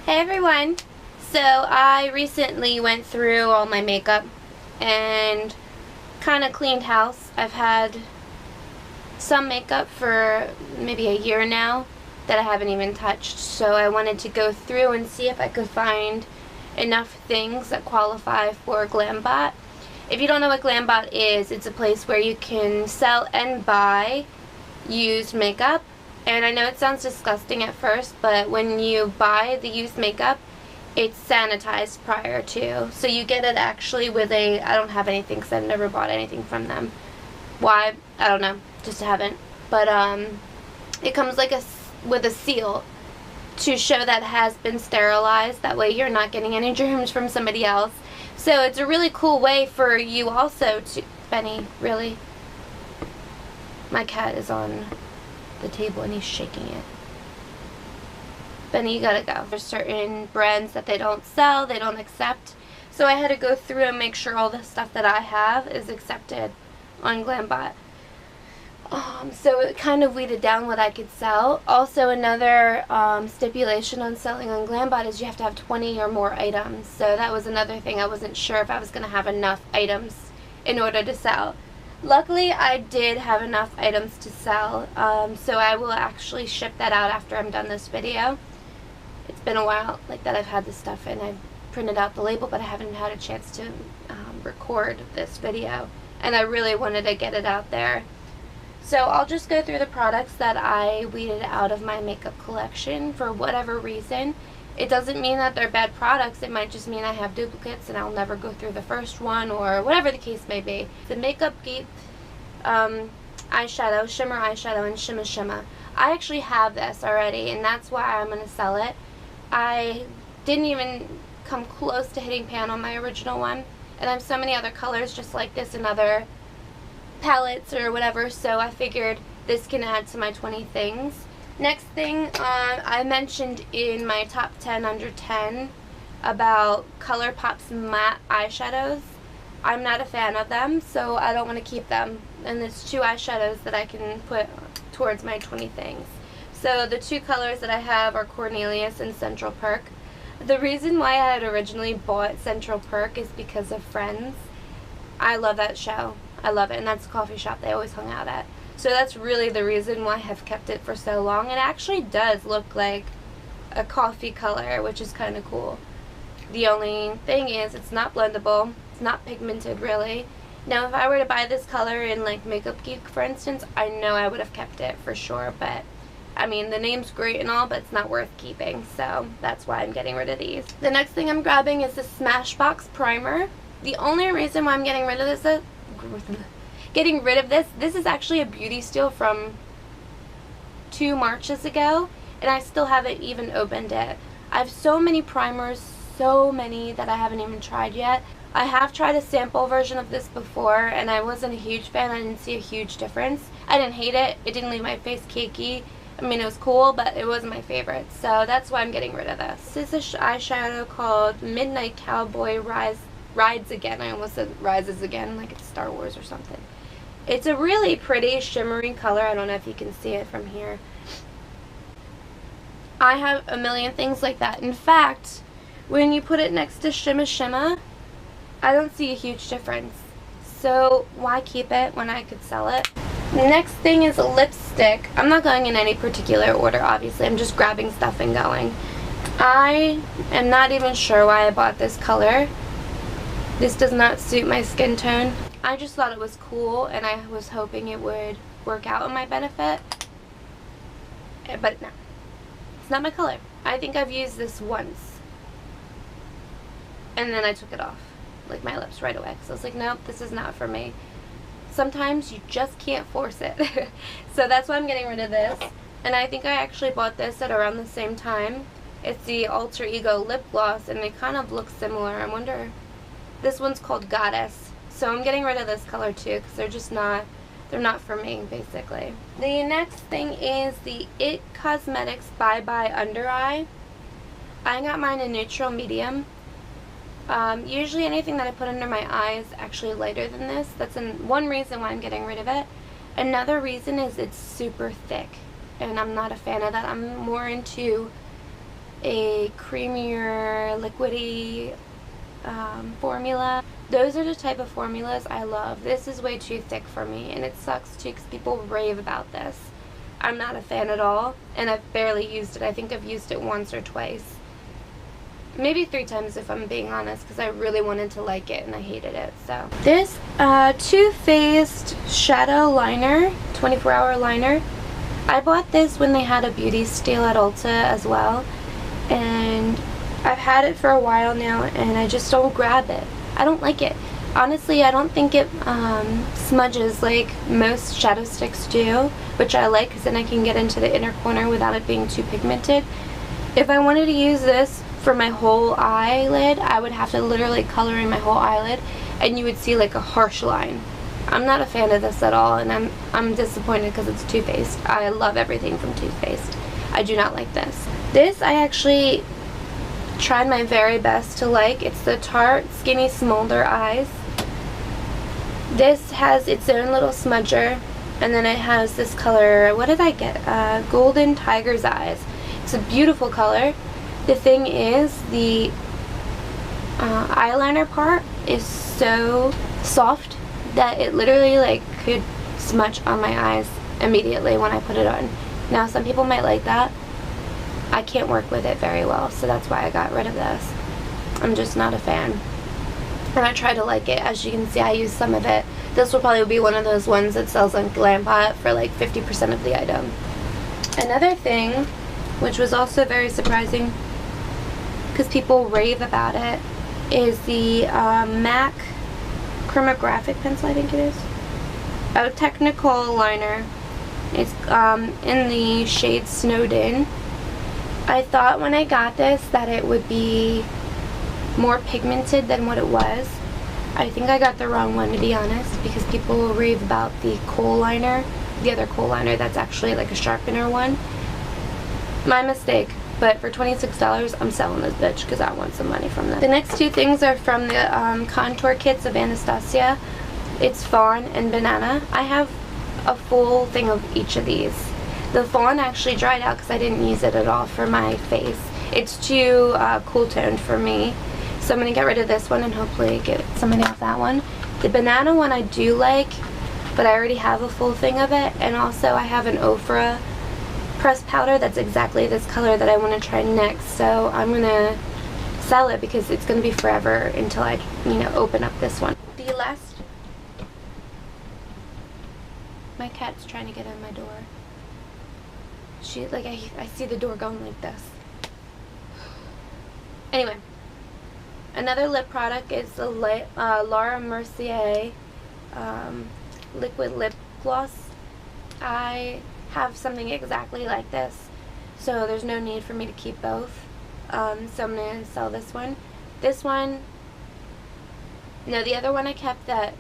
Hey everyone! So I recently went through all my makeup and kind of cleaned house. I've had some makeup for maybe a year now that I haven't even touched, so I wanted to go through and see if I could find enough things that qualify for Glambot. If you don't know what Glambot is, it's a place where you can sell and buy used makeup. And I know it sounds disgusting at first, but when you buy the used makeup, it's sanitized prior to. So you get it actually with a, I don't have anything because I've never bought anything from them. Why? I don't know. Just haven't. But it comes like with a seal to show that it has been sterilized. That way you're not getting any germs from somebody else. So it's a really cool way for you also to... Benny, really? My cat is on the table and he's shaking it. Benny, you gotta go. There's certain brands that they don't sell, they don't accept. So I had to go through and make sure all the stuff that I have is accepted on Glambot. So it kind of weeded down what I could sell. Also, another stipulation on selling on Glambot is you have to have 20 or more items. So that was another thing. I wasn't sure if I was going to have enough items in order to sell. Luckily, I did have enough items to sell, so I will actually ship that out after I'm done this video. It's been a while like that I've had this stuff, and I've printed out the label, but I haven't had a chance to record this video, and I really wanted to get it out there. So I'll just go through the products that I weeded out of my makeup collection for whatever reason. It doesn't mean that they're bad products. It might just mean I have duplicates and I'll never go through the first one, or whatever the case may be. The Makeup Geek eyeshadow, shimmer eyeshadow, and shimmer shimmer. I actually have this already, and that's why I'm going to sell it. I didn't even come close to hitting pan on my original one, and I have so many other colors just like this in other palettes or whatever, so I figured this can add to my 20 things. Next thing, I mentioned in my top 10 under 10 about ColourPop's matte eyeshadows. I'm not a fan of them, so I don't want to keep them. And there's 2 eyeshadows that I can put towards my 20 things. So the 2 colors that I have are Cornelius and Central Perk. The reason why I had originally bought Central Perk is because of Friends. I love that show. I love it, and that's a coffee shop they always hung out at. So that's really the reason why I've kept it for so long. It actually does look like a coffee color, which is kind of cool. The only thing is it's not blendable. It's not pigmented, really. Now, if I were to buy this color in, like, Makeup Geek, for instance, I know I would have kept it for sure. But, I mean, the name's great and all, but it's not worth keeping. So that's why I'm getting rid of these. The next thing I'm grabbing is the Smashbox Primer. The only reason why I'm getting rid of this this is actually a beauty steal from 2 Marches ago, and I still haven't even opened it. I have so many primers, so many that I haven't even tried yet. I have tried a sample version of this before, and I wasn't a huge fan. I didn't see a huge difference. I didn't hate it. It didn't leave my face cakey. I mean, it was cool, but it wasn't my favorite, so that's why I'm getting rid of this. This is an eyeshadow called Midnight Cowboy Rides Again. I almost said Rises Again, like it's Star Wars or something. It's a really pretty shimmering color. I don't know if you can see it from here. I have a million things like that. In fact, when you put it next to Shimma Shimma, I don't see a huge difference. So why keep it when I could sell it? The next thing is a lipstick. I'm not going in any particular order, obviously. I'm just grabbing stuff and going. I am not even sure why I bought this color. This does not suit my skin tone. I just thought it was cool, and I was hoping it would work out in my benefit. But no. It's not my color. I think I've used this once. And then I took it off. Like my lips right away. So I was like, nope, this is not for me. Sometimes you just can't force it. So that's why I'm getting rid of this. And I think I actually bought this at around the same time. It's the Alter Ego lip gloss, and it kind of looks similar. I wonder... This one's called Goddess. So I'm getting rid of this color too, because they're not for me, basically. The next thing is the It Cosmetics Bye Bye Under Eye. I got mine in neutral medium. Usually anything that I put under my eye is actually lighter than this. That's one reason why I'm getting rid of it. Another reason is it's super thick, and I'm not a fan of that. I'm more into a creamier, liquidy formula. Those are the type of formulas I love. This is way too thick for me, and it sucks too because people rave about this. I'm not a fan at all, and I've barely used it. I think I've used it once or twice. Maybe 3 times if I'm being honest, because I really wanted to like it and I hated it. So this Too Faced Shadow Liner, 24-hour liner. I bought this when they had a beauty steal at Ulta as well, and I've had it for a while now, and I just don't grab it. I don't like it. Honestly, I don't think it smudges like most shadow sticks do, which I like because then I can get into the inner corner without it being too pigmented. If I wanted to use this for my whole eyelid, I would have to literally color in my whole eyelid, and you would see like a harsh line. I'm not a fan of this at all, and I'm disappointed because it's Too Faced. I love everything from Too Faced. I do not like this. This I actually tried my very best to like. It's the Tarte Skinny Smolder Eyes. This has its own little smudger, and then it has this color, what did I get? Golden Tiger's Eyes. It's a beautiful color. The thing is, the eyeliner part is so soft that it literally like could smudge on my eyes immediately when I put it on. Now some people might like that. I can't work with it very well, so that's why I got rid of this. I'm just not a fan. And I try to like it. As you can see, I use some of it. This will probably be one of those ones that sells on Glambot for like 50% of the item. Another thing, which was also very surprising because people rave about it, is the MAC Chromographic pencil, I think it is. A technical liner. It's in the shade Snowed In. I thought when I got this that it would be more pigmented than what it was. I think I got the wrong one, to be honest, because people will rave about the kohl liner, the other kohl liner that's actually like a sharpener one. My mistake, but for $26 I'm selling this bitch because I want some money from them. The next two things are from the contour kits of Anastasia. It's Fawn and Banana. I have a full thing of each of these. The Fawn actually dried out because I didn't use it at all for my face. It's too cool toned for me. So I'm going to get rid of this one and hopefully get some money off that one. The Banana one I do like, but I already have a full thing of it. And also I have an Ofra pressed powder that's exactly this color that I want to try next. So I'm going to sell it because it's going to be forever until I, open up this one. The last... My cat's trying to get in my door. She, like, I see the door going like this. Anyway. Another lip product is the Laura Mercier liquid lip gloss. I have something exactly like this, so there's no need for me to keep both. So I'm going to sell this one. This one, no, the other one I kept that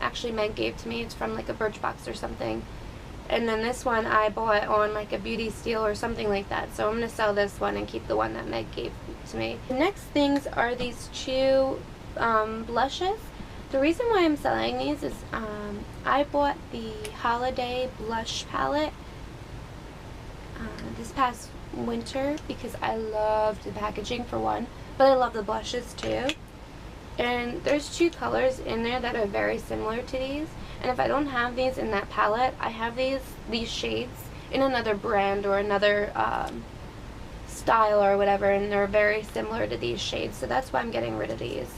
actually Meg gave to me. It's from like a Birchbox or something. And then this one I bought on like a beauty steal or something like that. So I'm going to sell this one and keep the one that Meg gave to me. The next things are these two blushes. The reason why I'm selling these is I bought the Holiday Blush Palette this past winter because I loved the packaging for one, but I love the blushes too. And there's two colors in there that are very similar to these. And if I don't have these in that palette, I have these shades in another brand or another style or whatever, and they're very similar to these shades. So that's why I'm getting rid of these.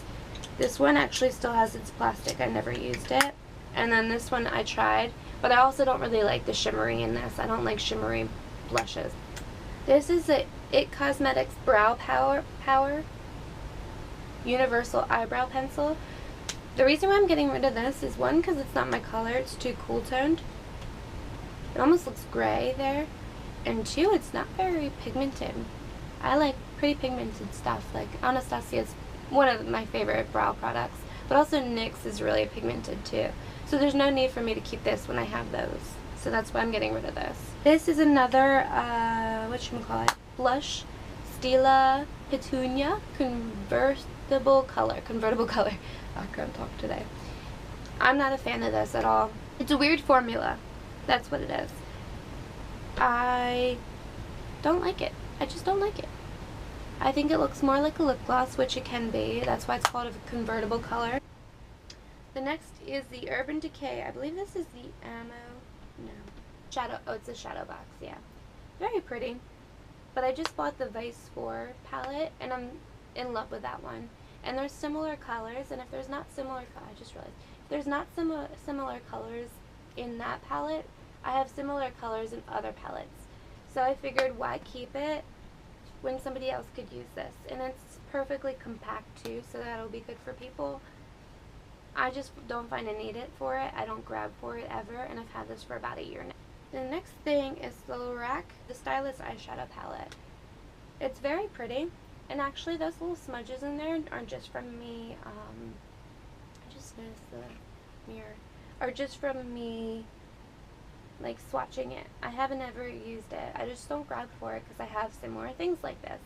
This one actually still has its plastic. I never used it. And then this one I tried, but I also don't really like the shimmery in this. I don't like shimmery blushes. This is the IT Cosmetics Brow Power Universal Eyebrow Pencil. The reason why I'm getting rid of this is, one, because it's not my color. It's too cool toned. It almost looks gray there. And two, it's not very pigmented. I like pretty pigmented stuff. Like Anastasia is one of my favorite brow products. But also NYX is really pigmented too. So there's no need for me to keep this when I have those. So that's why I'm getting rid of this. This is another, whatchamacallit, blush. Stila Petunia Convertible Color. I can't talk today. I'm not a fan of this at all. It's a weird formula. That's what it is. I don't like it. I just don't like it. I think it looks more like a lip gloss, which it can be. That's why it's called a convertible color. The next is the Urban Decay. I believe this is the Shadow. Oh, it's a shadow box, yeah. Very pretty. But I just bought the Vice 4 palette, and I'm in love with that one. And there's similar colors, and if there's not similar, I just realized, if there's not similar colors in that palette, I have similar colors in other palettes. So I figured, why keep it when somebody else could use this? And it's perfectly compact too, so that'll be good for people. I just don't find a need for it. I don't grab for it ever, and I've had this for about a year now. The next thing is the Lorac, the Stylist Eyeshadow Palette. It's very pretty, and actually those little smudges in there aren't just from me, I just noticed the mirror, are just from me like swatching it. I haven't ever used it. I just don't grab for it because I have similar things like this.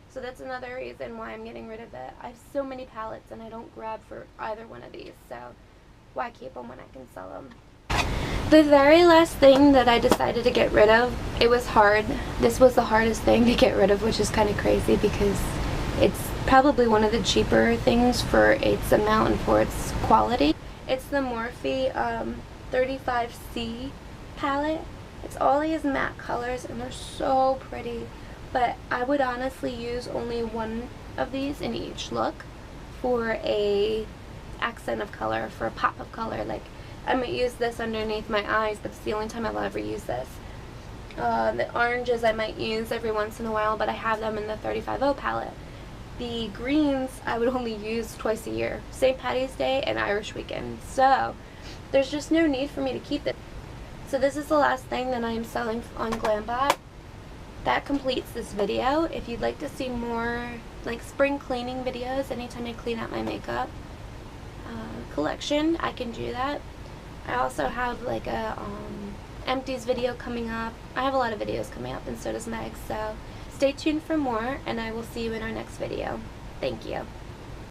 So that's another reason why I'm getting rid of it. I have so many palettes and I don't grab for either one of these, so why keep them when I can sell them? The very last thing that I decided to get rid of, it was hard. This was the hardest thing to get rid of, which is kind of crazy because it's probably one of the cheaper things for its amount and for its quality. It's the Morphe 35C palette. It's all these matte colors and they're so pretty. But I would honestly use only one of these in each look for a accent of color, for a pop of color. Like, I might use this underneath my eyes, but it's the only time I'll ever use this. The oranges I might use every once in a while, but I have them in the 35O palette. The greens I would only use twice a year, St. Patty's Day and Irish Weekend. So there's just no need for me to keep it. So this is the last thing that I am selling on Glambot. That completes this video. If you'd like to see more like spring cleaning videos, anytime I clean out my makeup collection, I can do that. I also have like a empties video coming up. I have a lot of videos coming up, and so does Meg. So stay tuned for more, and I will see you in our next video. Thank you.